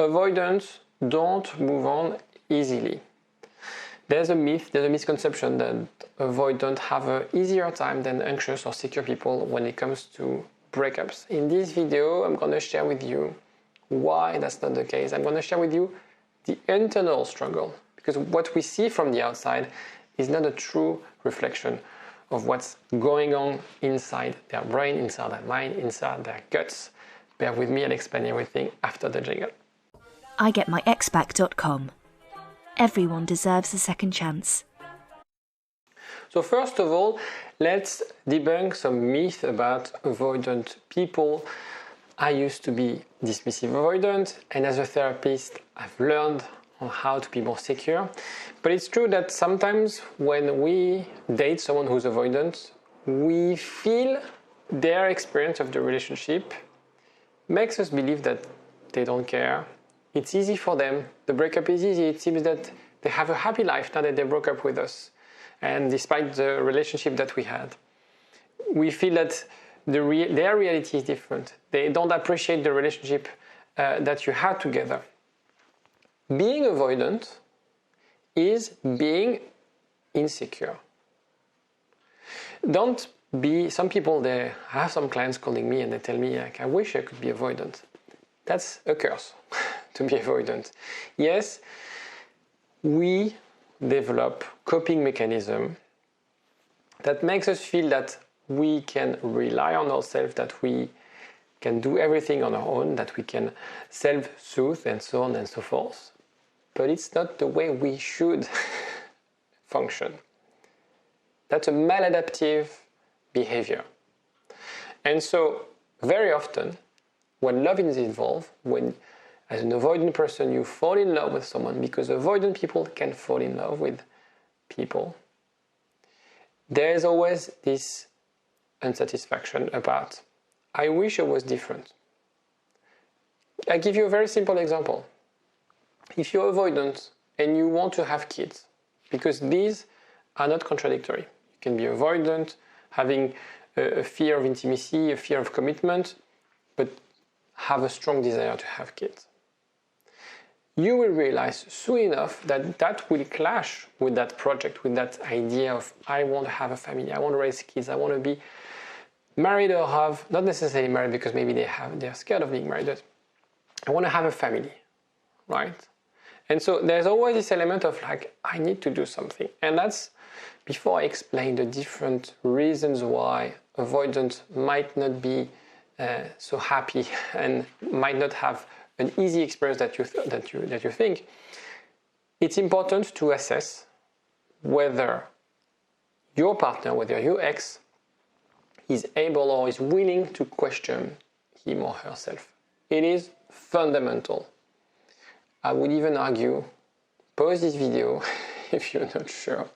avoidants don't move on easily. There's a myth, there's a misconception that avoidants have an easier time than anxious or secure people when it comes to breakups. In this video, I'm going to share with you why that's not the case. I'm going to share with you the internal struggle, because what we see from the outside is not a true reflection of what's going on inside their brain, inside their mind, inside their guts. Bear with me, I'll explain everything after the jingle. IGetMyXback.com. Everyone deserves a second chance. So first of all, let's debunk some myth about avoidant people. I used to be dismissive avoidant, and as a therapist, I've learned on how to be more secure. But it's true that sometimes when we date someone who's avoidant, we feel their experience of the relationship makes us believe that they don't care. It's easy for them. The breakup is easy. It seems that they have a happy life now that they broke up with us. And despite the relationship that we had, we feel that their reality is different. They don't appreciate the relationship that you had together. Being avoidant is being insecure. Don't be, some people, they have some clients calling me and they tell me, like, I wish I could be avoidant. That's a curse to be avoidant. Yes, we develop coping mechanism that makes us feel that we can rely on ourselves, that we can do everything on our own, that we can self-soothe and so on and so forth. But it's not the way we should function. That's a maladaptive behavior. And so very often when love is involved, when as an avoidant person you fall in love with someone, because avoidant people can fall in love with people, there is always this unsatisfaction about, I wish I was different. I give you a very simple example. If you're avoidant and you want to have kids, because these are not contradictory. You can be avoidant, having a fear of intimacy, a fear of commitment, but have a strong desire to have kids. You will realize soon enough that that will clash with that project, with that idea of, I want to have a family, I want to raise kids, I want to be married or have, not necessarily married because maybe they're scared of being married, but I want to have a family, right? And so there's always this element of like, I need to do something. And that's, before I explain the different reasons why avoidance might not be so happy and might not have an easy experience that you think, it's important to assess whether your partner, whether your ex, is able or is willing to question him or herself. It is fundamental. I would even argue, pause this video if you're not sure,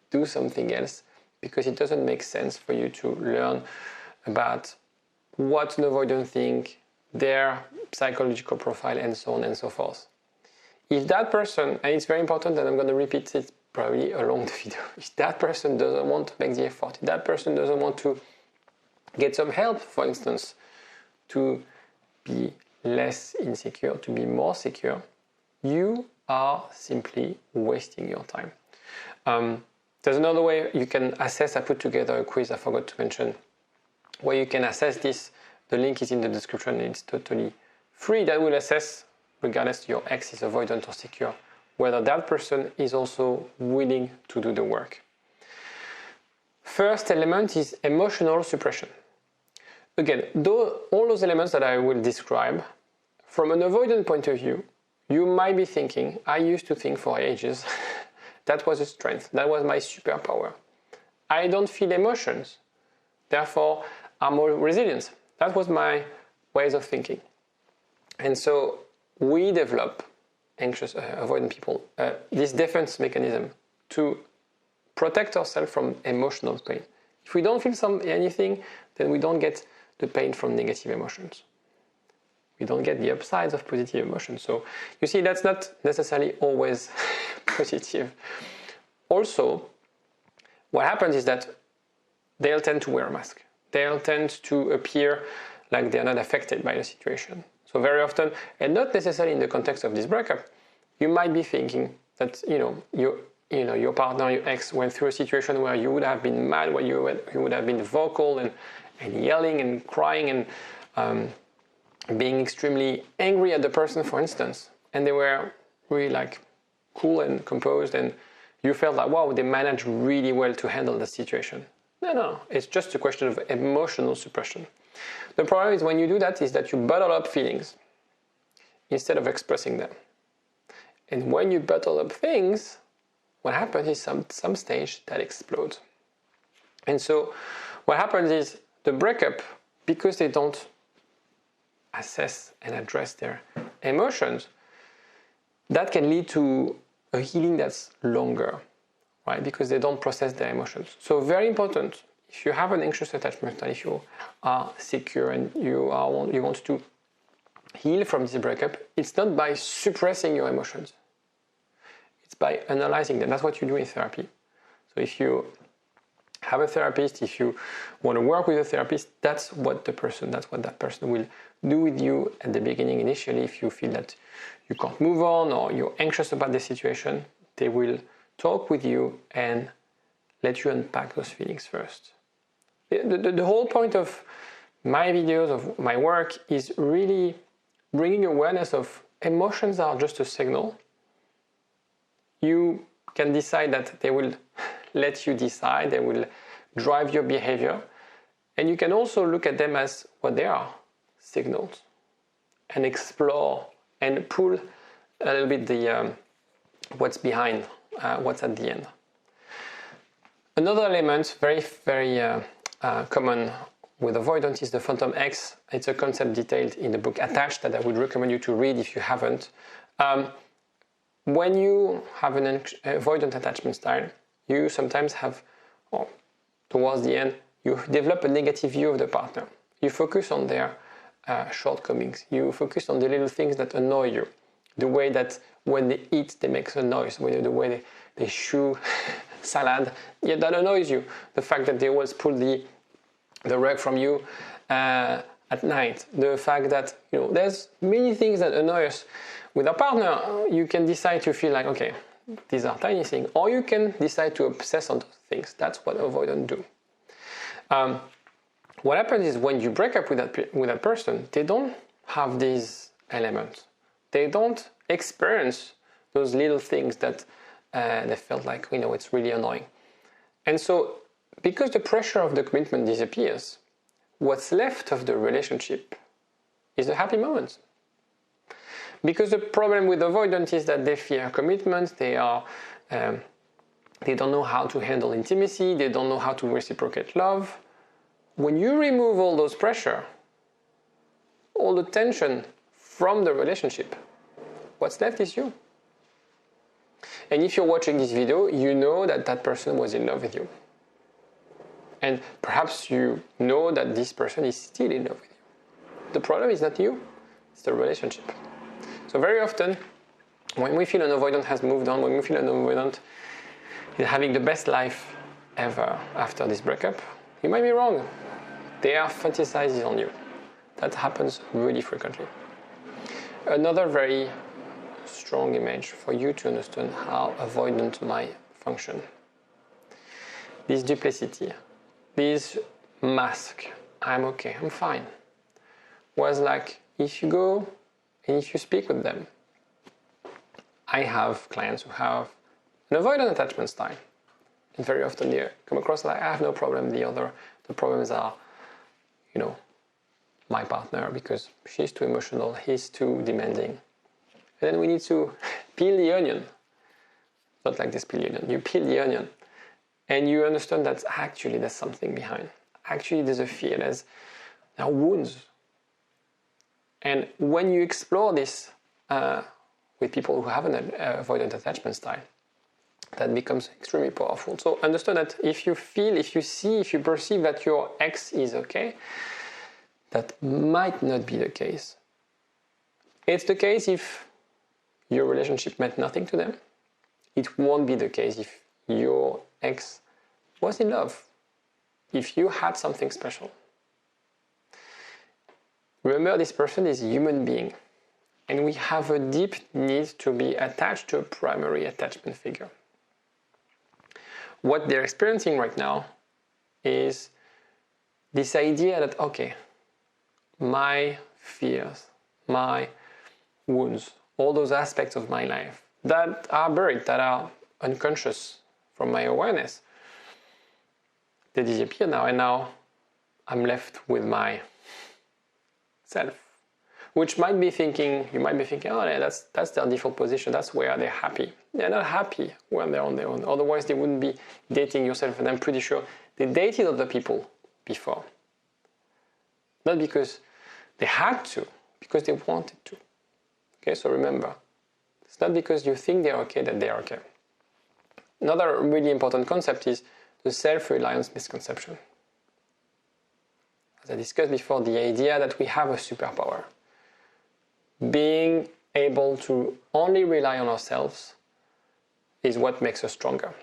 do something else, because it doesn't make sense for you to learn about what an avoidant thinks, their psychological profile, and so on and so forth. If that person, and it's very important that I'm going to repeat it probably along the video, if that person doesn't want to make the effort, if that person doesn't want to get some help, for instance, to be less insecure, to be more secure, you are simply wasting your time. There's another way you can assess. I put together a quiz I forgot to mention, where you can assess this. The link is in the description. It's totally free. That will assess, regardless your ex is avoidant or secure, whether that person is also willing to do the work. First element is emotional suppression. Again, all those elements that I will describe, from an avoidant point of view, you might be thinking, I used to think for ages, that was a strength, that was my superpower. I don't feel emotions, therefore I'm more resilient. That was my ways of thinking. And so we develop, anxious, avoidant people, this defense mechanism to protect ourselves from emotional pain. If we don't feel anything, then we don't get the pain from negative emotions. We don't get the upsides of positive emotions. So you see, that's not necessarily always positive. Also, what happens is that they'll tend to wear a mask. They'll tend to appear like they're not affected by the situation. So very often, and not necessarily in the context of this breakup, you might be thinking that your partner, your ex, went through a situation where you would have been mad, where you would have been vocal and yelling and crying and being extremely angry at the person, for instance, and they were really like cool and composed, and you felt like, wow, they managed really well to handle the situation. No, it's just a question of emotional suppression. The problem is when you do that is that you bottle up feelings instead of expressing them. And when you bottle up things, what happens is some stage that explodes. And so what happens is the breakup, because they don't assess and address their emotions, that can lead to a healing that's longer, right? Because they don't process their emotions. So very important, if you have an anxious attachment style, if you are secure and you want to heal from this breakup, it's not by suppressing your emotions. It's by analyzing them. That's what you do in therapy. So if you have a therapist, if you want to work with a therapist, that's what that person will do with you at the beginning initially. If you feel that you can't move on or you're anxious about the situation, they will talk with you and let you unpack those feelings first. The whole point of my videos, of my work, is really bringing awareness of emotions are just a signal. You can decide that they will let you decide, they will drive your behavior, and you can also look at them as what they are, signals, and explore and pull a little bit the what's behind, what's at the end. Another element, very, very common with avoidance, is the phantom X. It's a concept detailed in the book Attached that I would recommend you to read if you haven't. When you have an avoidant attachment style, you sometimes have, towards the end, you develop a negative view of the partner. You focus on their shortcomings. You focus on the little things that annoy you. The way that when they eat, they make a noise. The way they chew salad, that annoys you. The fact that they always pull the rug from you at night. The fact that there's many things that annoy us. With a partner, you can decide to feel like, okay, these are tiny things, or you can decide to obsess on those things. That's what avoidants do. What happens is when you break up with that person, they don't have these elements. They don't experience those little things that they felt like, it's really annoying. And so, because the pressure of the commitment disappears, what's left of the relationship is the happy moments. Because the problem with avoidance is that they fear commitment, they don't know how to handle intimacy, they don't know how to reciprocate love. When you remove all those pressure, all the tension from the relationship, what's left is you. And if you're watching this video, you know that person was in love with you. And perhaps you know that this person is still in love with you. The problem is not you, it's the relationship. So very often, when we feel an avoidant has moved on, when we feel an avoidant is having the best life ever after this breakup, you might be wrong. They are fantasizing on you. That happens really frequently. Another very strong image for you to understand how avoidant might function. This duplicity, this mask, I'm okay, I'm fine, was like if you go and if you speak with them. I have clients who have an avoidant attachment style, and very often they come across like, I have no problem, the problems are, my partner, because she's too emotional, he's too demanding. And then we need to peel the onion. Not like this, peel the onion. You peel the onion and you understand that actually there's something behind. Actually there's a fear, there are wounds. And when you explore this with people who have an avoidant attachment style, that becomes extremely powerful. So understand that if you feel, if you see, if you perceive that your ex is okay, that might not be the case. It's the case if your relationship meant nothing to them. It won't be the case if your ex was in love, if you had something special. Remember, this person is a human being, and we have a deep need to be attached to a primary attachment figure. What they're experiencing right now is this idea that, okay, my fears, my wounds, all those aspects of my life that are buried, that are unconscious from my awareness, they disappear now, and now I'm left with my self, which you might be thinking, oh yeah, that's their default position, that's where they're happy. They're not happy when they're on their own, otherwise they wouldn't be dating yourself, and I'm pretty sure they dated other people before. Not because they had to, because they wanted to. Okay, so remember, it's not because you think they're okay that they're okay. Another really important concept is the self-reliance misconception. As I discussed before, the idea that we have a superpower. Being able to only rely on ourselves is what makes us stronger.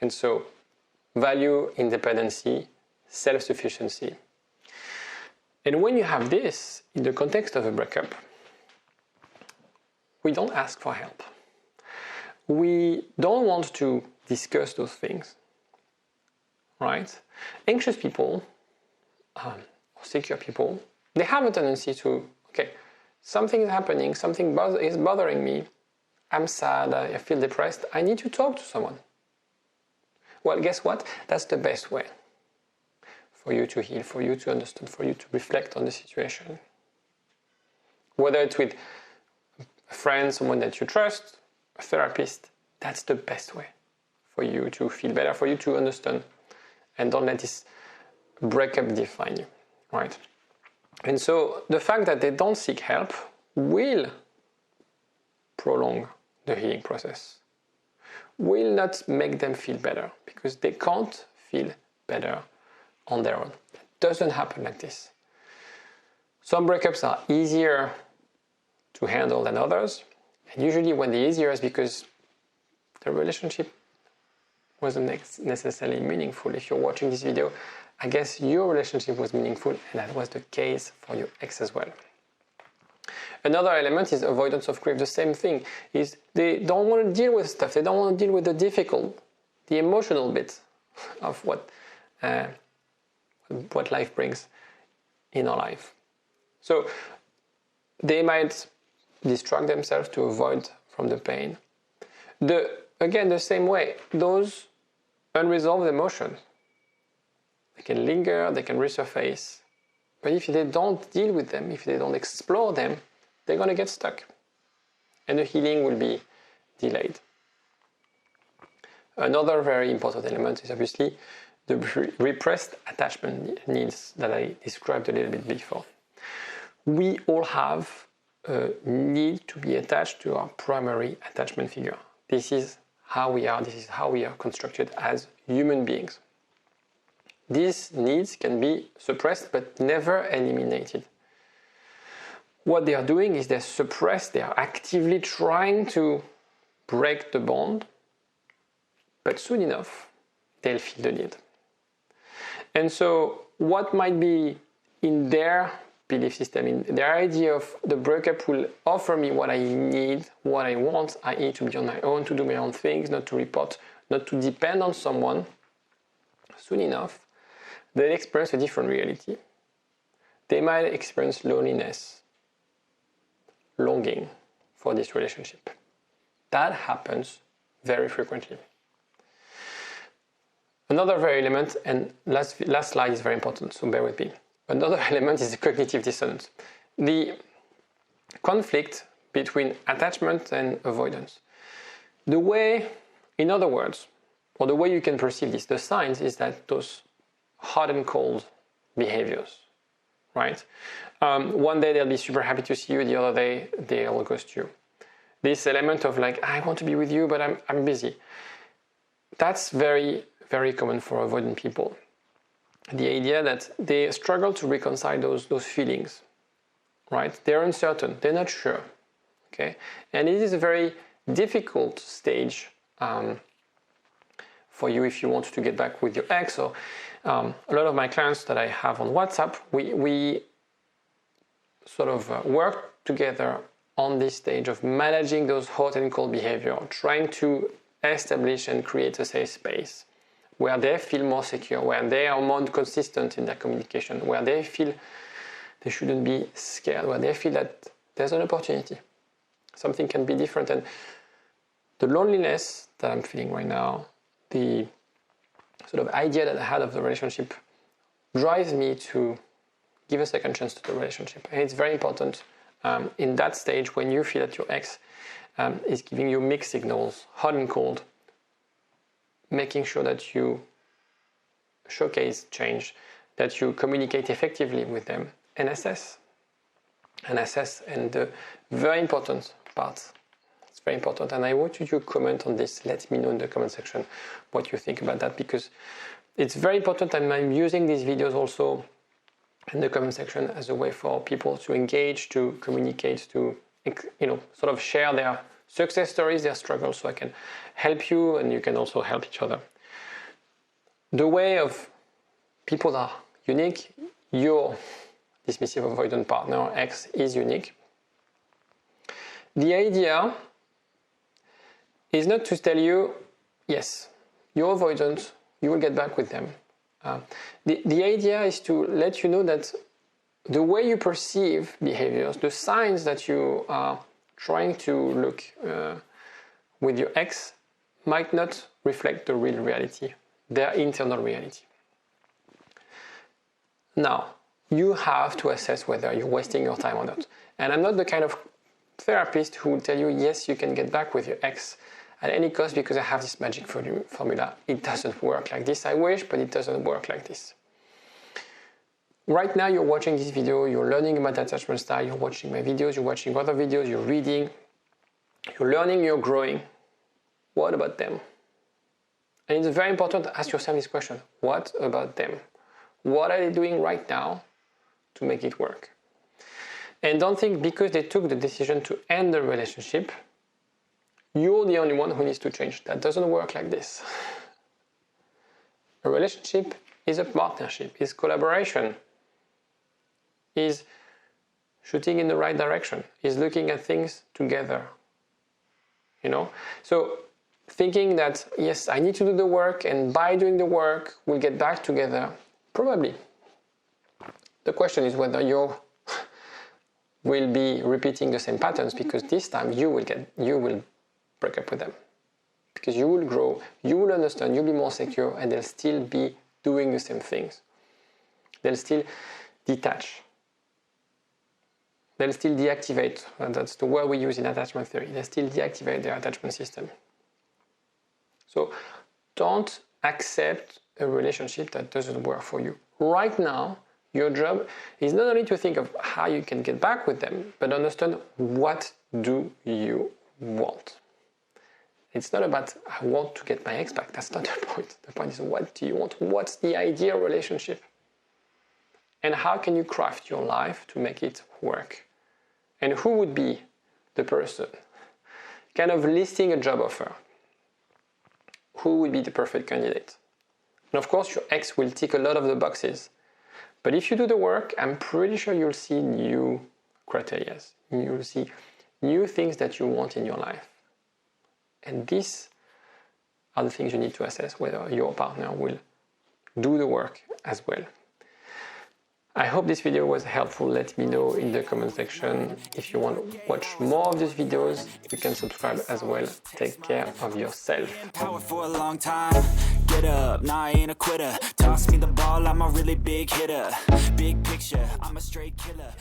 And so, value independency, self-sufficiency. And when you have this, in the context of a breakup, we don't ask for help. We don't want to discuss those things, right? Anxious people, or secure people, they have a tendency to, okay, something is happening, something is bothering me, I'm sad, I feel depressed, I need to talk to someone. Well, guess what? That's the best way for you to heal, for you to understand, for you to reflect on the situation. Whether it's with a friend, someone that you trust, a therapist, that's the best way for you to feel better, for you to understand, and don't let this breakup define you, right? And so the fact that they don't seek help will prolong the healing process, will not make them feel better, because they can't feel better on their own. It doesn't happen like this. Some breakups are easier to handle than others, and usually when they're easier is because the relationship wasn't necessarily meaningful. If you're watching this video, I guess your relationship was meaningful, and that was the case for your ex as well. Another element is avoidance of grief. The same thing is they don't want to deal with stuff. They don't want to deal with the difficult, the emotional bit of what life brings in our life. So they might distract themselves to avoid from the pain. Again, the same way, those unresolved emotions, they can linger, they can resurface, but if they don't deal with them, if they don't explore them, they're going to get stuck, and the healing will be delayed. Another very important element is obviously the repressed attachment needs that I described a little bit before. We all have a need to be attached to our primary attachment figure. This is how we are, this is how we are constructed as human beings. These needs can be suppressed but never eliminated. What they are doing is they're suppressed, they are actively trying to break the bond, but soon enough, they'll feel the need. And so what might be in their belief system, in their idea of the breakup will offer me what I need, what I want, I need to be on my own, to do my own things, not to report, not to depend on someone, soon enough, they'll experience a different reality. They might experience loneliness, longing for this relationship. That happens very frequently. Another very element, and last slide is very important, so bear with me. Another element is the cognitive dissonance. The conflict between attachment and avoidance. The way, in other words, or the way you can perceive this, the signs is that those hot and cold behaviors, right? One day they'll be super happy to see you, the other day they'll ghost you. This element of like, I want to be with you, but I'm busy. That's very, very common for avoidant people. The idea that they struggle to reconcile those feelings, right? They're uncertain, they're not sure, okay? And it is a very difficult stage for you if you want to get back with your ex. Or a lot of my clients that I have on WhatsApp, we sort of work together on this stage of managing those hot and cold behavior, trying to establish and create a safe space where they feel more secure, where they are more consistent in their communication, where they feel they shouldn't be scared, where they feel that there's an opportunity. Something can be different. And the loneliness that I'm feeling right now, the sort of idea that I had of the relationship drives me to give a second chance to the relationship. And it's very important in that stage when you feel that your ex is giving you mixed signals, hot and cold, making sure that you showcase change, that you communicate effectively with them and assess. And the very important part, it's very important, and I want you to comment on this. Let me know in the comment section what you think about that, because it's very important, and I'm using these videos also in the comment section as a way for people to engage, to communicate, to sort of share their success stories, their struggles, so I can help you and you can also help each other. The way of people are unique. Your dismissive avoidant partner or ex is unique. The idea is not to tell you, yes, you're avoidant, you will get back with them. The idea is to let you know that the way you perceive behaviors, the signs that you are trying to look with your ex might not reflect the real reality, their internal reality. Now, you have to assess whether you're wasting your time or not. And I'm not the kind of therapist who will tell you, yes, you can get back with your ex at any cost because I have this magic formula. It doesn't work like this. I wish, but it doesn't work like this. Right now, you're watching this video, you're learning about attachment style, you're watching my videos, you're watching other videos, you're reading, you're learning, you're growing. What about them? And it's very important to ask yourself this question. What about them? What are they doing right now to make it work? And don't think because they took the decision to end the relationship, you're the only one who needs to change. That doesn't work like this. A relationship is a partnership, is collaboration, is shooting in the right direction, is looking at things together. So thinking that, yes, I need to do the work and by doing the work, we'll get back together, probably. The question is whether you will be repeating the same patterns, because this time you will break up with them. Because you will grow, you will understand, you'll be more secure, and they'll still be doing the same things. They'll still detach. They'll still deactivate, and that's the word we use in attachment theory. They'll still deactivate their attachment system. So don't accept a relationship that doesn't work for you. Right now, your job is not only to think of how you can get back with them, but understand what do you want. It's not about, I want to get my ex back. That's not the point. The point is, what do you want? What's the ideal relationship? And how can you craft your life to make it work? And who would be the person kind of listing a job offer? Who would be the perfect candidate? And of course, your ex will tick a lot of the boxes. But if you do the work, I'm pretty sure you'll see new criteria. You'll see new things that you want in your life. And these are the things you need to assess whether your partner will do the work as well. I hope this video was helpful. Let me know in the comment section. If you want to watch more of these videos, you can subscribe as well. Take care of yourself. Power for a long time. Get up, nah, I ain't a quitter. Toss me the ball, I'm a really big hitter. Big picture, I'm a straight killer.